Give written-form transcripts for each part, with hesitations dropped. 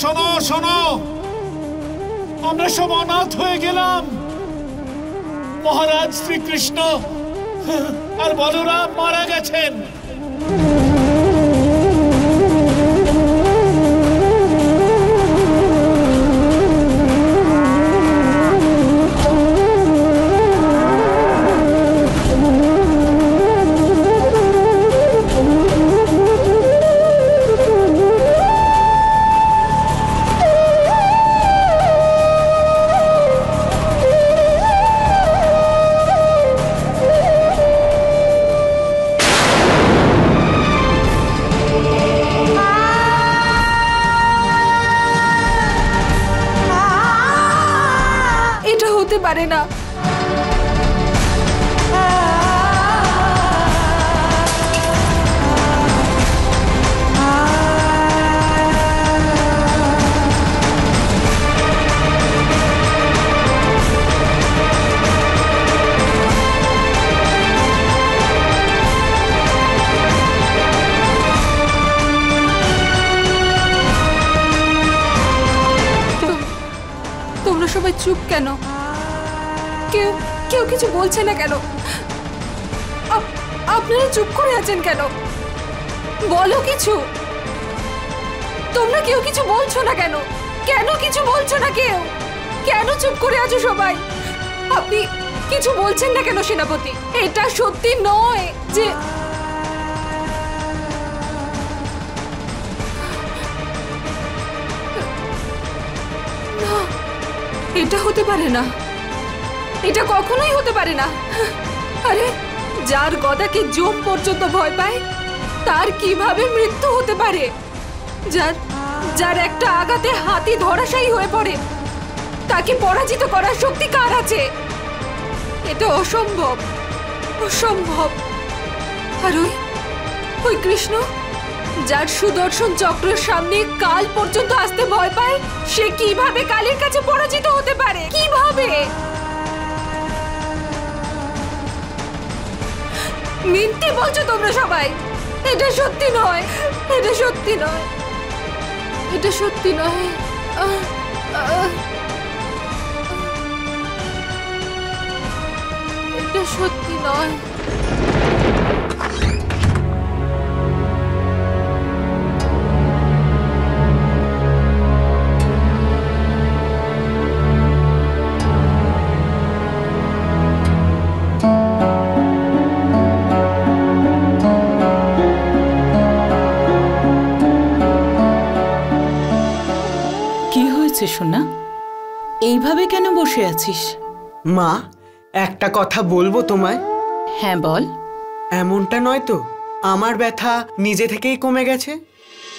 শোনো শোনো, আমরা সব অনাথ হয়ে গেলাম। মহারাজ শ্রীকৃষ্ণ আর বলরাম মারা গেছেন। পারে না। তোমরা সবাই চুপ কেন? কেউ কিছু বলছে না কেন? আপনারা চুপ করে আছেন কেন? বলো কিছু। তোমরা কেউ কিছু বলছো না কেন? কেন কিছু বলছো না কেউ? কেন চুপ করে আছো সবাই? আপনি কিছু বলছেন না কেন সেনাপতি? এটা সত্যি নয় যে না, এটা হতে পারে না। এটা কখনোই হতে পারে না। আরে যার গদাকে জম পর্যন্ত ভয় পায় তার কিভাবে মৃত্যু হতে পারে? যার একটা আঘাতে হাতি ধরাশায়ী হয়ে পড়ে তাকে পরাজিত করার শক্তি কার আছে? এটা অসম্ভব, অসম্ভব। আর ওই কৃষ্ণ যার সুদর্শন চক্রের সামনে কাল পর্যন্ত আসতে ভয় পায়, সে কিভাবে কালের কাছে পরাজিত হতে পারে? কিভাবে? মিথ্যে বলছো তোমরা সবাই। এটা সত্যি নয়, এটা সত্যি নয়, এটা সত্যি নয়। এটা সত্যি নয়। সোনা, এইভাবে কেন বসে আছিস? মা, একটা কথা বলবো তোমায়। হ্যাঁ বল। এমনটা নয় তো আমার ব্যথা নিজে থেকেই কমে গেছে?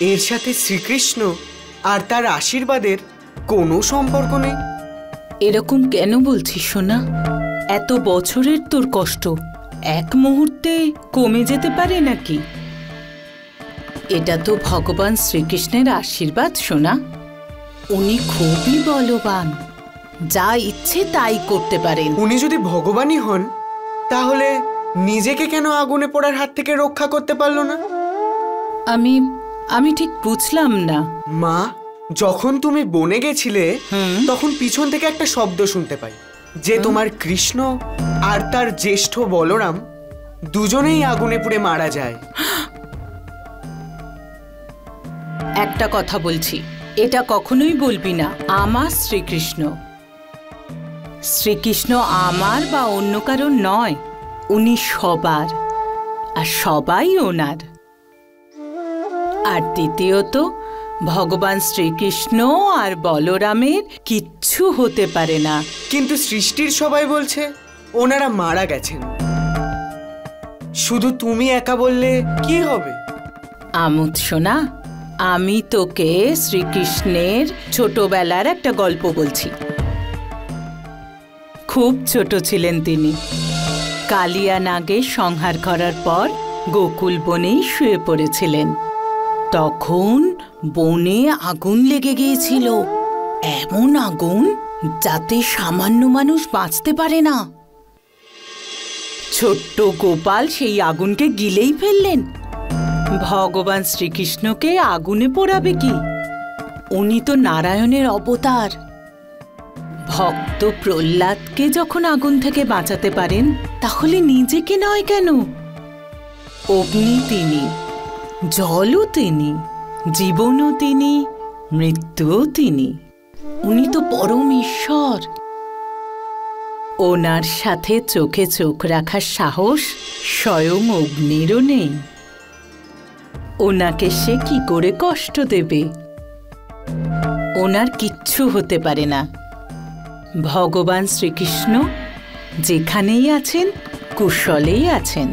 এর সাথে শ্রীকৃষ্ণ আর তার আশীর্বাদের কোনো সম্পর্ক নেই? এরকম কেন বলছিস সোনা? এত বছরের তোর কষ্ট এক মুহূর্তে কমে যেতে পারে নাকি? এটা তো ভগবান শ্রীকৃষ্ণের আশীর্বাদ সোনা। উনি খুবই বলবান, যা ইচ্ছে তাই করতে পারেন। উনি যদি ভগবানই হন তাহলে নিজেকে কেন আগুনে পোড়ার হাত থেকে রক্ষা করতে পারলো না? আমি ঠিক বুঝলাম না। মা, যখন তুমি বনে গেছিলে তখন পিছন থেকে একটা শব্দ শুনতে পাই যে তোমার কৃষ্ণ আর তার জ্যেষ্ঠ বলরাম দুজনেই আগুনে পুড়ে মারা যায়। একটা কথা বলছি, এটা কখনোই বলবি না। আমার শ্রীকৃষ্ণ, শ্রীকৃষ্ণ আমার বা অন্য কারো নয়, উনি সবার, আর সবাই ওনার। আর দ্বিতীয়ত, ভগবান শ্রীকৃষ্ণ আর বলরামের কিচ্ছু হতে পারে না। কিন্তু সৃষ্টির সবাই বলছে ওনারা মারা গেছেন, শুধু তুমি একা বললে কি হবে? আমোদ সোনা, আমি তোকে শ্রীকৃষ্ণের ছোটবেলার একটা গল্প বলছি। খুব ছোট ছিলেন তিনি। কালিয়া নাগের সংহার করার পর গোকুল বনেই শুয়ে পড়েছিলেন। তখন বনে আগুন লেগে গিয়েছিল, এমন আগুন যাতে সামান্য মানুষ বাঁচতে পারে না। ছোট্ট গোপাল সেই আগুনকে গিলেই ফেললেন। ভগবান শ্রীকৃষ্ণকে আগুনে পোড়াবে কি? উনি তো নারায়ণের অবতার। ভক্ত প্রহ্লাদকে যখন আগুন থেকে বাঁচাতে পারেন, তাহলে নিজেকে নয় কেন? অগ্নি তিনি, জলও তিনি, জীবনও তিনি, মৃত্যুও তিনি। উনি তো পরম ঈশ্বর। ওনার সাথে চোখে চোখ রাখার সাহস স্বয়ং অগ্নিরও নেই। ওনাকে সে কি করে কষ্ট দেবে? ওনার কিচ্ছু হতে পারে না। ভগবান শ্রীকৃষ্ণ যেখানেই আছেন, কুশলেই আছেন।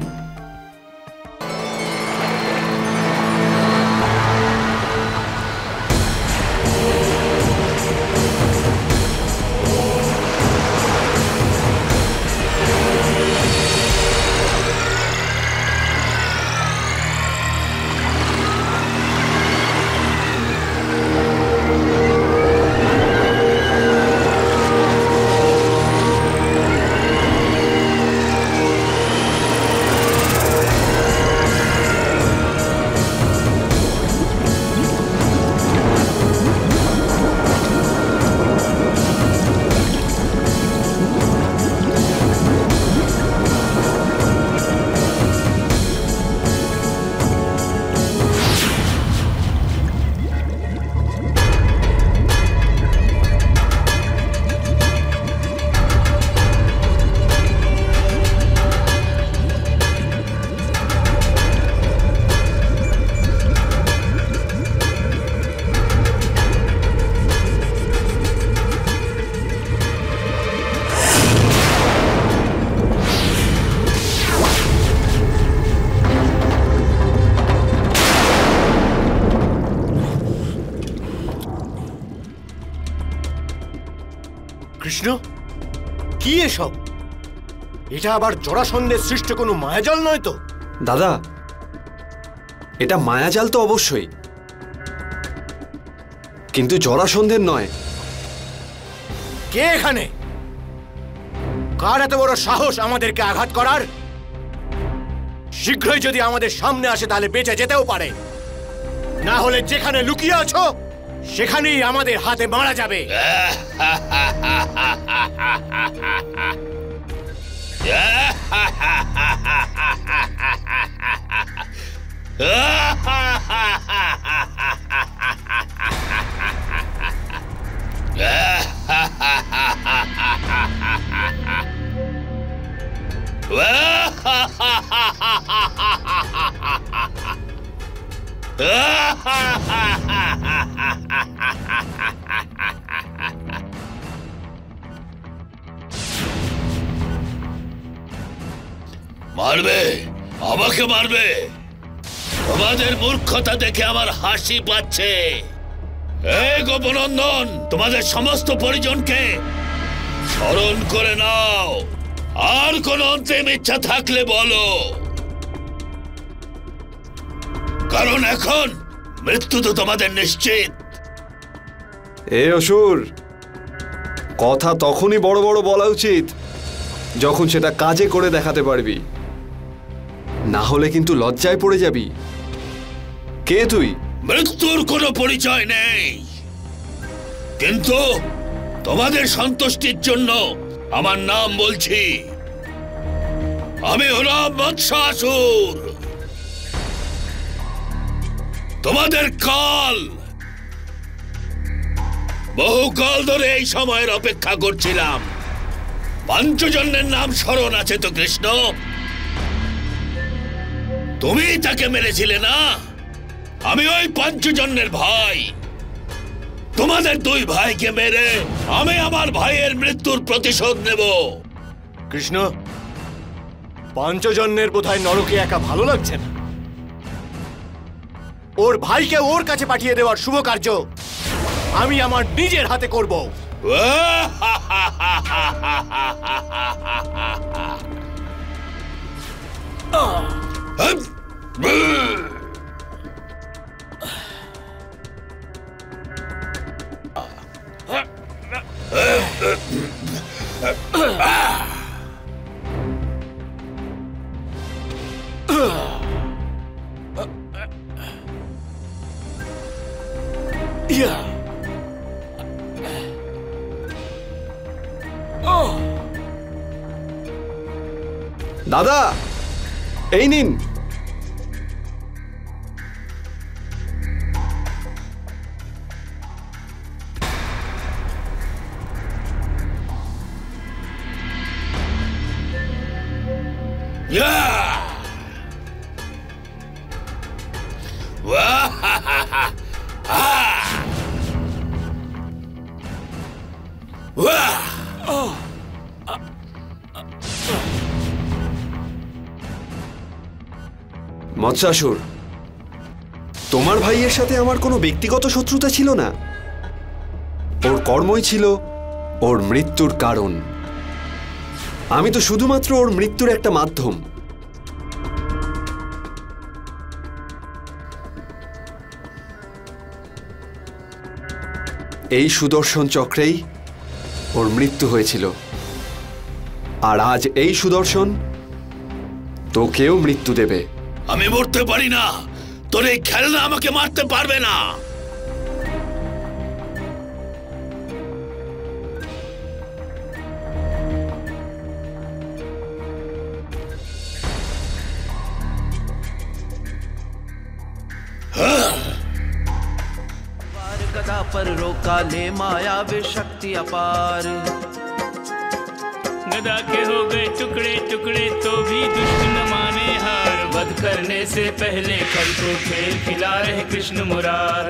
কৃষ্ণ, কি এসব? এটা আবার জরাসন্ধের সৃষ্ট কোনো মায়াজাল নয় তো? দাদা, এটা মায়াজাল তো অবশ্যই, কিন্তু জরাসন্ধের নয়। কে এখানে? কার এত বড় সাহস আমাদেরকে আঘাত করার? শীঘ্রই যদি আমাদের সামনে আসে তাহলে বেঁচে যেতেও পারে, না হলে যেখানে লুকিয়ে আছো সেখানেই আমাদের হাতে মারা যাবে। মারবে, আমাকে মারবে? তোমাদের মূর্খতা দেখে আমার হাসি পাচ্ছে। এই গোপনন্দন, তোমাদের সমস্ত পরিজনকে স্মরণ করে নাও। আর কোন অন্তিম ইচ্ছা থাকলে বলো, কারণ এখন মৃত্যু তো তোমাদের নিশ্চিত। এ অসুর, কথা তখনই বড় বড় বলা উচিত যখন সেটা কাজে করে দেখাতে পারবি, না হলে কিন্তু লজ্জায় পড়ে যাবি। কে তুই? মৃত্যুর কোনো পরিচয় নেই, কিন্তু তোমাদের সন্তুষ্টির জন্য আমার নাম বলছি। আমি হলাম মৎস্যাসুর। তোমাদের কাল, বহুকাল ধরে এই সময়ের অপেক্ষা করছিলাম। পঞ্চজন্যের নাম স্মরণ আছে তো কৃষ্ণ? তুমি তাকে মেরেছিলে না? আমি ওই পঞ্চজন্যের ভাই। তোমাদের দুই ভাইকে মেরে আমি আমার ভাইয়ের মৃত্যুর প্রতিশোধ নেব। কৃষ্ণ, পঞ্চজন্যের বোধহয় নরকে একা ভালো লাগছে না। ওর ভাইকে ওর কাছে পাঠিয়ে দেওয়ার শুভ কার্য আমি আমার নিজের হাতে করব। দাদা, এই নিন। মৎস্যাসুর, তোমার ভাইয়ের সাথে আমার কোনো ব্যক্তিগত শত্রুতা ছিল না। ওর কর্মই ছিল ওর মৃত্যুর কারণ। আমি তো শুধুমাত্র ওর মৃত্যুর একটা মাধ্যম। এই সুদর্শন চক্রেই ওর মৃত্যু হয়েছিল, আর আজ এই সুদর্শন তোকেও মৃত্যু দেবে। আমি মরতে পারি না, তোর এই খেলনা আমাকে মারতে পারবে না। गदा पर रोका ले माया वे शक्ति अपार। गदा के हो गए टुकड़े टुकड़े तो भी दुष्ट न माने हार। वध करने से पहले कल को खेल खिला रहे कृष्ण मुरार।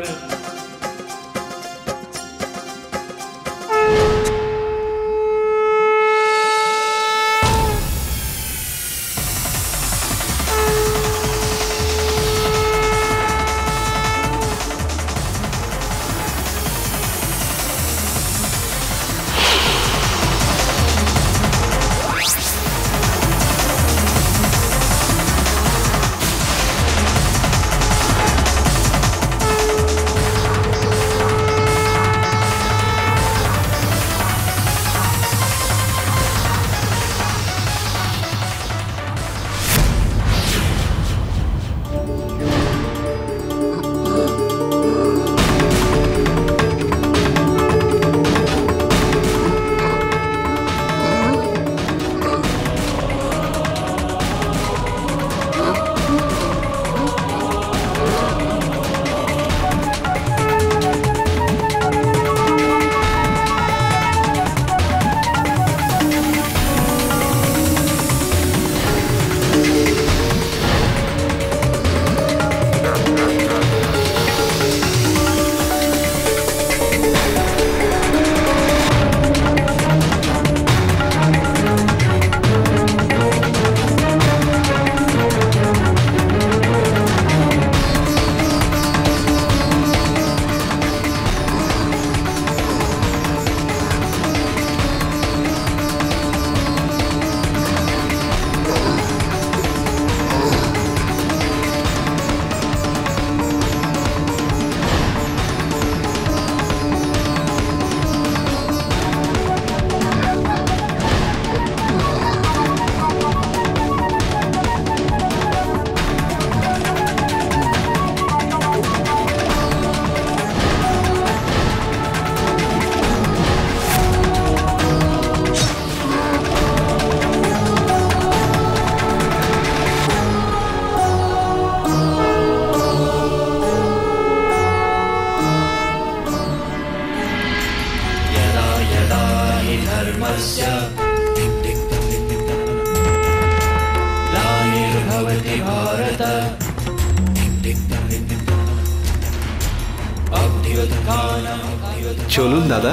চলুন দাদা।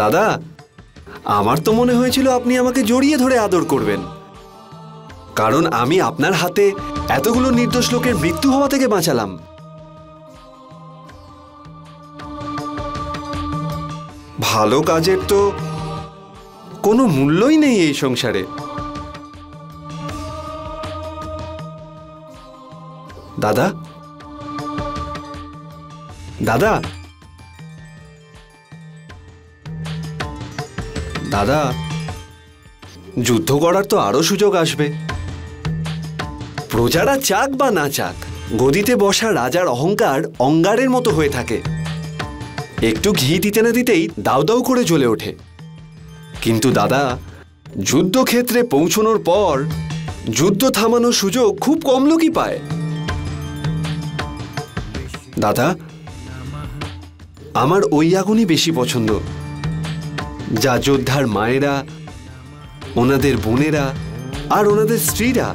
দাদা, আমার তো মনে হয়েছিল আপনি আমাকে জড়িয়ে ধরে আদর করবেন, কারণ আমি আপনার হাতে এতগুলো নির্দোষ লোকের মৃত্যু হওয়া থেকে বাঁচালাম। ভালো কাজের তো কোনো মূল্যই নেই এই সংসারে। দাদা, দাদা, দাদা, যুদ্ধ করার তো আরো সুযোগ আসবে। প্রজারা চাক বা না চাক, গদিতে বসা রাজার অহংকার অঙ্গারের মতো হয়ে থাকে। একটু ঘি দিতে না দিতেই দাউ দাউ করে জ্বলে ওঠে। কিন্তু দাদা, যুদ্ধক্ষেত্রে পৌঁছানোর পর যুদ্ধ থামানোর সুযোগ খুব কম লোকই পায়। দাদা, আমার ওই আগুনই বেশি পছন্দ, যা যোদ্ধার মায়েরা, ওনাদের বোনেরা আর ওনাদের স্ত্রীরা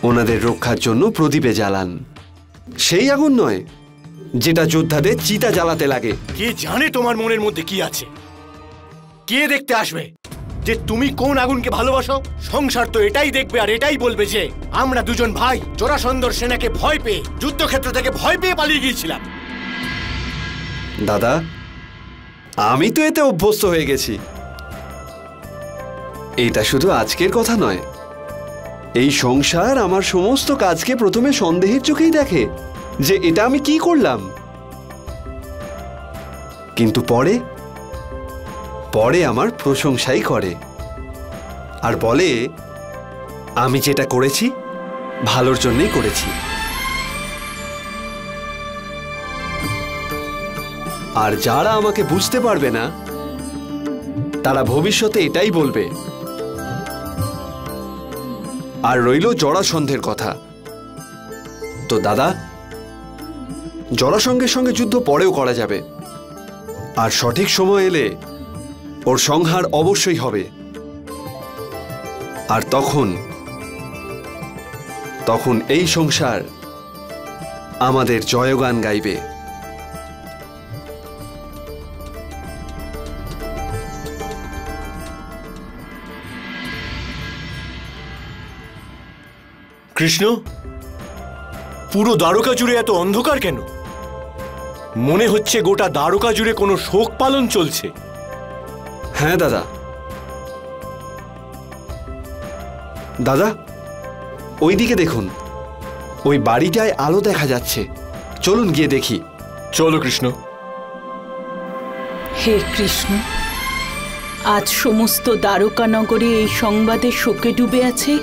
ওনাদের রক্ষার জন্য প্রদীপে জ্বালান। সেই আগুন নয় যেটা যোদ্ধাদের চিতা জ্বালাতে লাগে। কে জানে তোমার মনের মধ্যে কি আছে? কে দেখতে আসবে যে তুমি কোন আগুনকে ভালোবাসো? সংসার তো এটাই দেখবে আর এটাই বলবে যে আমরা দুজন ভাই জরাসন্ধর সেনাকে ভয় পেয়ে যুদ্ধক্ষেত্র থেকে ভয় পেয়ে পালিয়ে গিয়েছিলাম। দাদা, আমি তো এতে অভ্যস্ত হয়ে গেছি। এটা শুধু আজকের কথা নয়, এই সংসার আমার সমস্ত কাজকে প্রথমে সন্দেহের চোখেই দেখে যে এটা আমি কি করলাম, কিন্তু পরে পরে আমার প্রশংসাই করে আর বলে আমি যেটা করেছি ভালোর জন্যই করেছি। আর যারা আমাকে বুঝতে পারবে না তারা ভবিষ্যতে এটাই বলবে। আর রইল জরাসন্ধের কথা, তো দাদা, জরাসন্ধের সঙ্গে যুদ্ধ পরেও করা যাবে, আর সঠিক সময় এলে ওর সংহার অবশ্যই হবে। আর তখন এই সংসার আমাদের জয়গান গাইবে। কৃষ্ণ, পুরো দ্বারকা জুড়ে এত অন্ধকার কেন? মনে হচ্ছে গোটা দ্বারকা জুড়ে কোনো শোক পালন চলছে। হ্যাঁ দাদা। দাদা, ওইদিকে দেখুন, ওই বাড়িটায় আলো দেখা যাচ্ছে। চলুন গিয়ে দেখি। চলো কৃষ্ণ। হে কৃষ্ণ, আজ সমস্ত দ্বারকা নগরে এই সংবাদে শোকে ডুবে আছে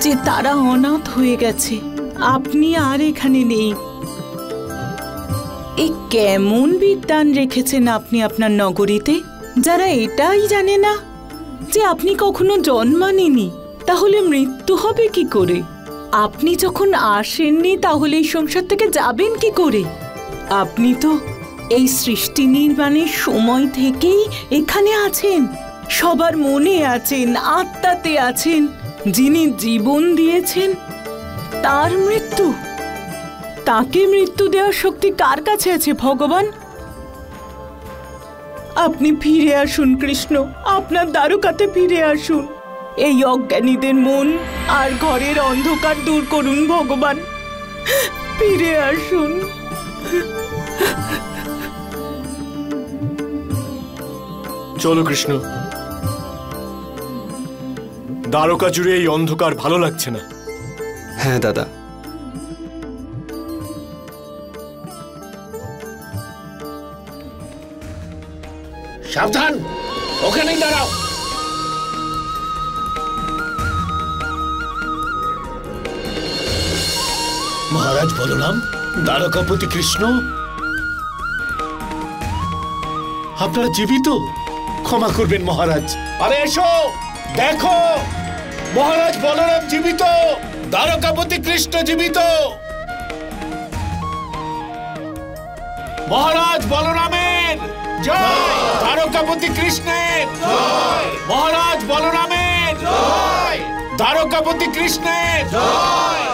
যে তারা অনাথ হয়ে গেছে। আপনি আর এখানে নেই। এই কেমন বিদ্বান রেখেছেন আপনি আপনার নগরীতে, যারা এটাই জানে না যে আপনি কখনো জন্মাননি, তাহলে মৃত্যু হবে কি করে? আপনি যখন আসেননি তাহলে এই সংসার থেকে যাবেন কি করে? আপনি তো এই সৃষ্টি নির্মাণের সময় থেকেই এখানে আছেন, সবার মনে আছেন, আত্মাতে আছেন। যিনি জীবন দিয়েছেন তার মৃত্যু, তাকে মৃত্যু দেওয়ার শক্তি কার কাছে আছে ভগবান? আপনি ফিরে আসুন কৃষ্ণ, আপনার দ্বারকাতে ফিরে আসুন। এই অজ্ঞানীদের মন আর ঘরের অন্ধকার দূর করুন ভগবান, ফিরে আসুন। চলো কৃষ্ণ, দ্বারকা জুড়ে এই অন্ধকার ভালো লাগছে না। হ্যাঁ দাদা। সাবধান, ওখানেই দাঁড়াও। মহারাজ বলরাম, দ্বারকাপতি কৃষ্ণ, আপনারা জীবিত? ক্ষমা করবেন মহারাজ। আরে এসো, দেখো, মহারাজ বলরাম জীবিত, দ্বারকাপতি কৃষ্ণ জীবিত। মহারাজ বলরামের জয়, দ্বারকাপতি কৃষ্ণের জয়, মহারাজ বলরামের জয়, দ্বারকাপতি কৃষ্ণের জয়।